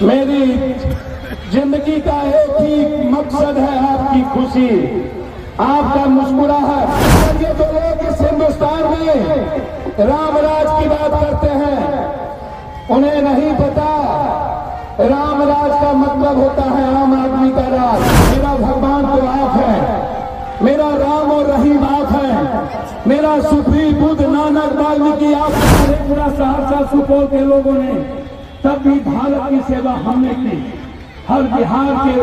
मेरी जिंदगी का एक ही मकसद है आपकी खुशी, आपका मुस्कुराहट। ये तो लोग इस हिंदुस्तान में राम राज की बात करते हैं, उन्हें नहीं पता राम राज का मतलब होता है आम आदमी का राज। मेरा भगवान तो आप है, मेरा राम और रहीम आप है, मेरा सुफी बुद्ध नानक वाल्मीकि आप। पूरा सहरसा सुपौल के लोगों ने तब भी भारत की सेवा हमने की, हर बिहार के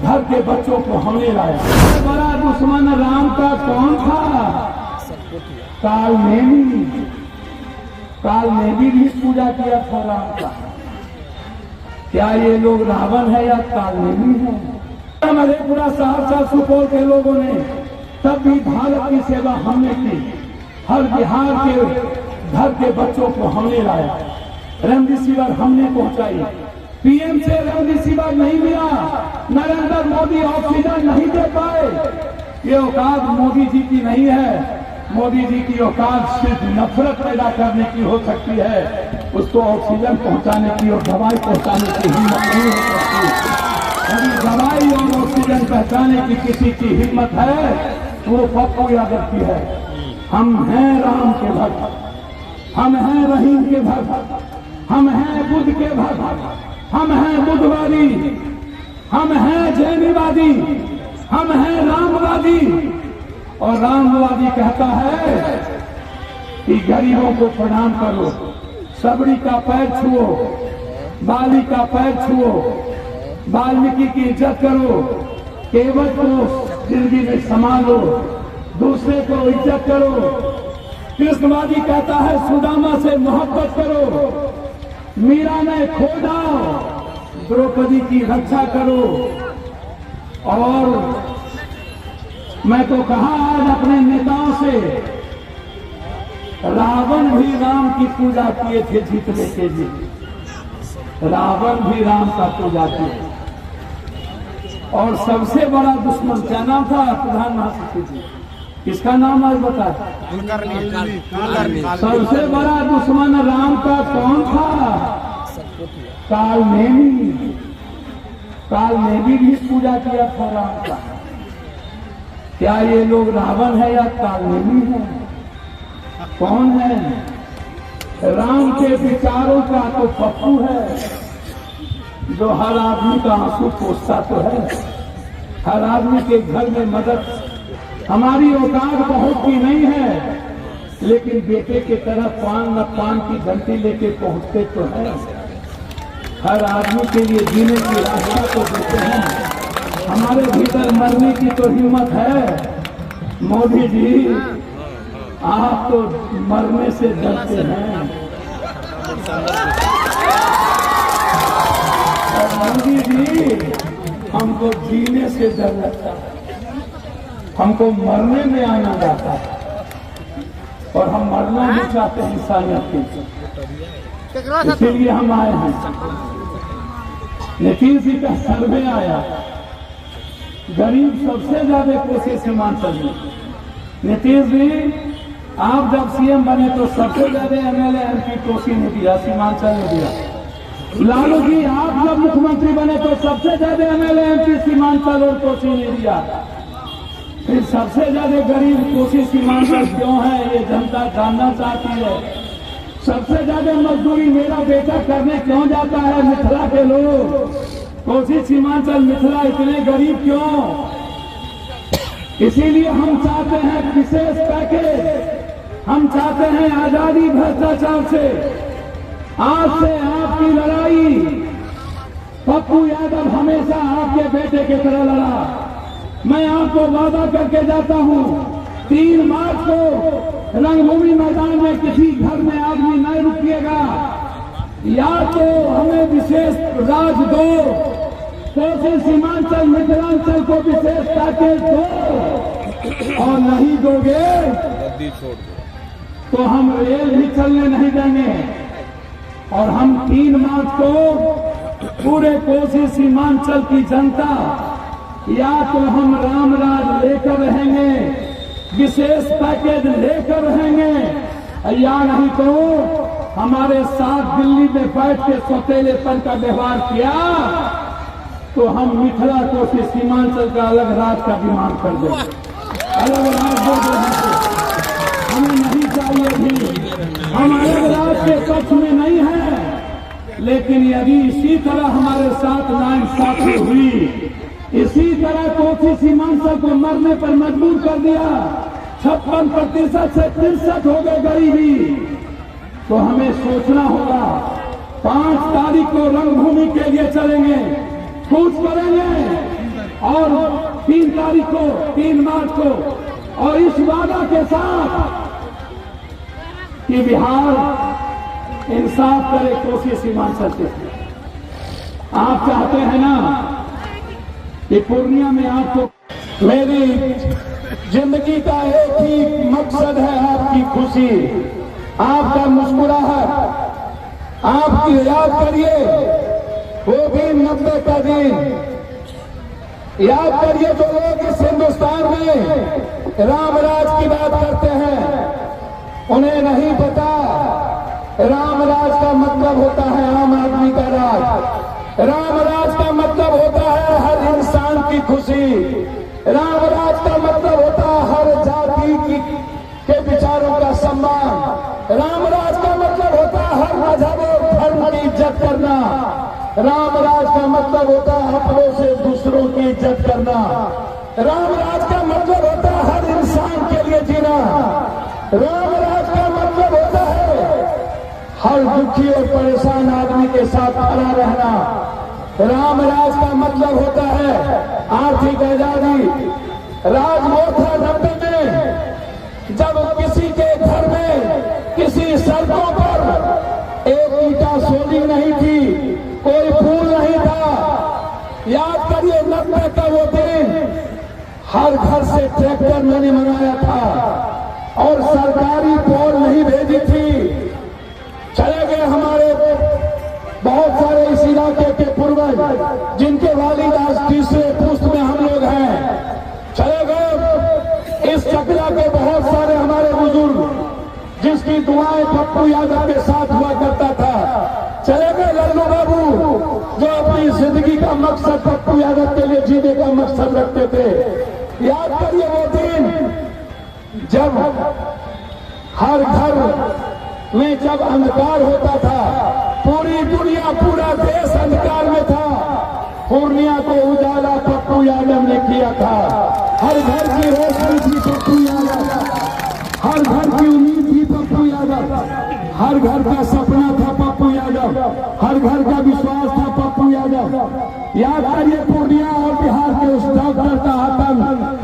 घर के बच्चों को हमने लाया। बड़ा दुश्मन राम का कौन था? काल ने भी पूजा किया था राम का। क्या ये लोग रावण है या काल नेमी है? हमारे पूरा सहरसा सुपौल के लोगों ने तब भी भारत की सेवा हमने की, हर बिहार के घर के बच्चों को हमने लाया। रेमडेसिविर हमने पहुंचाई, पीएम से रेमडेसिविर नहीं मिला, नरेंद्र मोदी ऑक्सीजन नहीं दे पाए। ये औकात मोदी जी की नहीं है। मोदी जी की औकात सिर्फ नफरत पैदा करने की हो सकती है, उसको ऑक्सीजन पहुंचाने की और दवाई पहुंचाने की हिम्मत नहीं हो सकती। यदि दवाई और ऑक्सीजन पहुंचाने की किसी की हिम्मत है तो वो पप्पू यादव की है। हम हैं राम के भक्त, हम हैं रहीम के भक्त, हम हैं बुद्ध के भक्त, हम हैं बुद्धवादी, हम हैं जैनवादी, हम हैं रामवादी। और रामवादी कहता है कि गरीबों को प्रणाम करो, सबरी का पैर छुओ, बाली का पैर छुओ, वाल्मीकि की इज्जत करो, केवट को जिंदगी में संभालो, दूसरे को इज्जत करो। कृष्णवादी कहता है सुदामा से मोहब्बत करो, मीरा ने खोदा, द्रौपदी की रक्षा करो। और मैं तो कहा आज अपने नेताओं से, रावण भी राम की पूजा किए थे जीतने के लिए, रावण भी राम का पूजा किए। और सबसे बड़ा दुश्मन क्या नाम था प्रधान महासचिव जी, किसका नाम आज बता? सबसे बड़ा दुश्मन राम का कौन था? काल नेमी भी पूजा किया था राम का। क्या ये लोग रावण है या काल नेमी है? कौन है? राम के विचारों का तो पप्पू है, जो हर आदमी का आंसू पोंछता तो है, हर आदमी के घर में मदद। हमारी औकात बहुत की नहीं है, लेकिन बेटे की तरह पान की घंटी लेके पहुंचते तो है। हर आदमी के लिए जीने की रास्ता तो देते हैं। हमारे भीतर मरने की तो हिम्मत है। मोदी जी आप तो मरने से डरते हैं, और मोदी जी हमको जीने से डर लगता है, हमको मरने में आना जाता है, और हम मरना नहीं चाहते इंसानियत की, इसीलिए हम आए हैं। नीतीश जी का सर्वे आया, गरीब सबसे ज्यादा कोशिश सीमांचल में। नीतीश जी आप जब सीएम बने तो सबसे ज्यादा एमएलए एमपी कोसी ने दिया, सीमांचल ने दिया। लालू जी आप जब मुख्यमंत्री बने तो सबसे ज्यादा एमएलए एमपी सीमांचल और कोसी ने दिया। फिर सबसे ज्यादा गरीब कोसी सीमांचल क्यों है, ये जनता जानना चाहती है। सबसे ज्यादा मजदूरी मेरा बेटा करने क्यों जाता है मिथिला के लोग? कोसी सीमांचल मिथिला इतने गरीब क्यों? इसीलिए हम चाहते हैं विशेष पैकेज, हम चाहते हैं आजादी भ्रष्टाचार से। आज से आपकी लड़ाई, पप्पू यादव हमेशा आपके बेटे की तरह लड़ा। मैं आपको वादा करके जाता हूं, 3 मार्च को रंगभूमि मैदान में किसी घर में आदमी नहीं रुकिएगा। या तो हमें विशेष राज दो, कोसी सीमांचल मिथिलांचल को विशेष पैकेज दो, और नहीं दोगे तो हम रेल भी चलने नहीं देंगे। और हम 3 मार्च को पूरे कोसी सीमांचल की जनता, या तो हम राम राज लेकर रहेंगे, विशेष पैकेज लेकर रहेंगे, या नहीं तो हमारे साथ दिल्ली में बैठ के सौतेलेपन का व्यवहार किया तो हम मिथिला कोसी सीमांचल का अलग राज्य का डिमांड कर देंगे। अलग राज्य हमें नहीं चाहिए भी, हम अलग राज्य के पक्ष में नहीं है, लेकिन यदि इसी तरह हमारे साथ नाइंसाफी हुई, इसी तरह कोसी सीमांचल को मरने पर मजबूर कर दिया, 56% से 63 हो गए गरीबी, तो हमें सोचना होगा। 5 तारीख को रंगभूमि के लिए चलेंगे, कूच करेंगे, और 3 तारीख को 3 मार्च को, और इस वादा के साथ कि बिहार इंसाफ करे कोसी सीमांचल से। आप चाहते हैं ना कि पूर्णिया में आपको, मेरी जिंदगी का एक ही मकसद है आपकी खुशी, आपका मुस्कुराहट। आपकी याद करिए वो भी 90 का दिन, याद करिए जो लोग इस हिंदुस्तान में राम राज की बात करते हैं, उन्हें नहीं पता राम राज का मतलब होता है आम आदमी का राज। राम राज का मतलब होता है हर इंसान की खुशी। राम राज का मतलब होता है हर जाति के विचारों का सम्मान। राम राज का मतलब होता है हर मजहब और धर्म की इज्जत करना। राम राज का मतलब होता है अपनों से दूसरों की इज्जत करना। राम राज का मतलब होता है हर इंसान के लिए जीना। राम राज का मतलब होता है हर दुखी और परेशान आदमी के साथ खड़ा रहना। राम राज का मतलब होता है आर्थिक आजादी। राज वो था 90 में जब किसी के घर में, किसी सड़कों पर एक ईटा सोली नहीं थी, कोई फूल नहीं था। याद करिए 90 का वो दिन, हर घर से ट्रैक्टर मैंने मंगाया था और सरकारी पोल नहीं भेजी थी। चले गए हमारे बहुत सारे इस इलाके के पूर्वज, जिनके वालिद आज तीसरे पुष्ट में हम लोग हैं। चले गए इस चकला के बहुत सारे हमारे बुजुर्ग, जिसकी दुआएं पप्पू यादव के साथ हुआ करता था। चले गए लल्लू बाबू, जो अपनी जिंदगी का मकसद पप्पू यादव के लिए जीने का मकसद रखते थे। याद करिए वो दिन जब हर घर में जब अंधकार होता था, पूरी दुनिया पूरा देश अंधकार में था, पूर्णिया को उजाला पप्पू यादव ने किया था। हर घर की रोशनी थी पप्पू यादव, हर घर की उम्मीद थी पप्पू यादव, हर घर का सपना था पप्पू यादव, हर घर का विश्वास था पप्पू यादव। याद करिए पूर्णिया और बिहार के उस डॉक्टर का आतंक,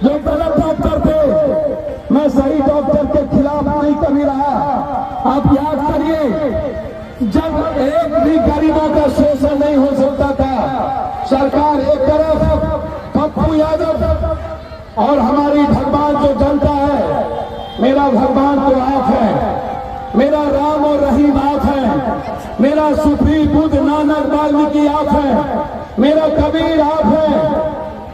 जो गलत डॉक्टर थे। मैं सही डॉक्टर के खिलाफ नहीं कभी रहा। आप याद करिए जब एक भी गरीबों का शोषण नहीं हो सकता था, सरकार एक तरफ, पप्पू यादव और हमारी भगवान जो जनता है, मेरा भगवान तो आप है, मेरा राम और रहीम आप है, मेरा सूफी बुद्ध नानक वाल्मीकि आप है, मेरा कबीर आप है,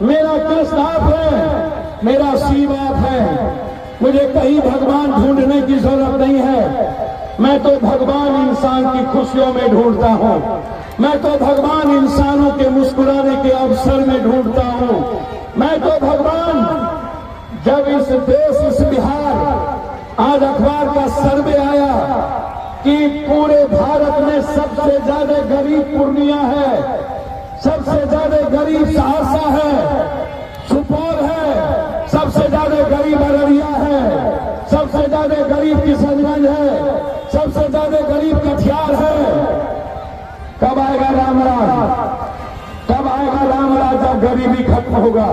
मेरा कृष्ण आप है, मेरा शिव आप है। मुझे कहीं भगवान ढूंढने की जरूरत नहीं है। मैं तो भगवान इंसान की खुशियों में ढूंढता हूँ। मैं तो भगवान इंसानों के मुस्कुराने के अवसर में ढूंढता हूँ। मैं तो भगवान, जब इस देश, इस बिहार, आज अखबार का सर्वे आया कि पूरे भारत में सबसे ज्यादा गरीब पूर्णिया है, सबसे ज्यादा गरीब सहरसा है, सुपौल है, सबसे ज्यादा गरीब अररिया है, सबसे ज्यादा गरीब किशनगंज है, सबसे ज्यादा गरीब कटिहार है। कब आएगा राम राज? कब आएगा राम राज जब गरीबी खत्म होगा?